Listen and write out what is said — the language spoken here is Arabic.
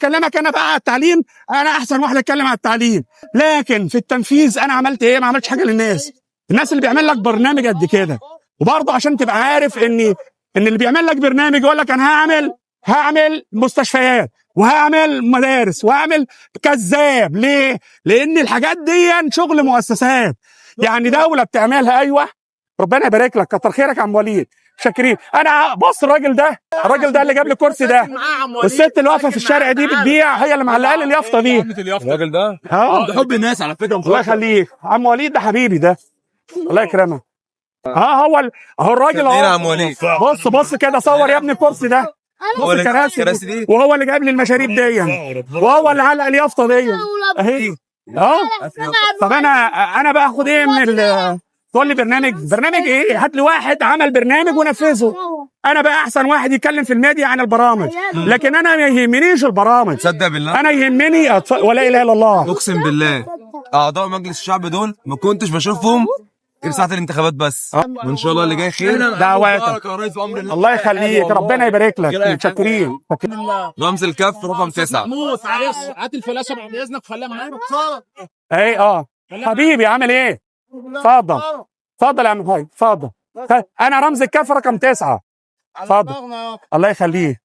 بكلمك انا بقى على التعليم، انا احسن واحد اتكلم على التعليم، لكن في التنفيذ انا عملت ايه؟ ما عملتش حاجه للناس. الناس اللي بيعمل لك برنامج قد كده، وبرضه عشان تبقى عارف ان اللي بيعمل لك برنامج يقول لك انا هعمل مستشفيات وهعمل مدارس وهعمل، كذاب. ليه؟ لان الحاجات دي شغل مؤسسات، يعني دوله بتعملها. ايوه ربنا يبارك لك، كتر خيرك يا عم وليد، شاكرين. انا بص الراجل ده اللي جاب لي الكرسي ده، والست اللي واقفه في الشارع دي بتبيع، هي اللي معلقه لي اليافطه دي. الراجل ده ده حب الناس على فكره. الله يخليك عم وليد، ده حبيبي ده، الله يكرمك. اهو الراجل اهو. عم وليد بص كده، صور يا ابني الكرسي ده، بص الكراسي دي، وهو اللي جايب لي المشاريب دي، وهو اللي علق اليافطه دي اهي. طب انا باخد ايه من تقول لي برنامج ايه؟ هات لي واحد عمل برنامج ونفذه. انا بقى احسن واحد يتكلم في الميديا عن البرامج، لكن انا ما يهمنيش البرامج. تصدق بالله انا يهمني ولا اله الا الله، اقسم بالله اعضاء مجلس الشعب دول ما كنتش بشوفهم غير ساعه الانتخابات بس. وان شاء الله اللي جاي خير. دعواتك الله يخليك، ربنا يبارك لك، متشكرين. رمز الكف رقم 9. معلش هات الفلاشه بعد اذنك خليها معانا. ايه حبيبي عامل ايه؟ اتفضل يا عم هاي، اتفضل. انا رمز الكف رقم 9. اتفضل الله يخليك.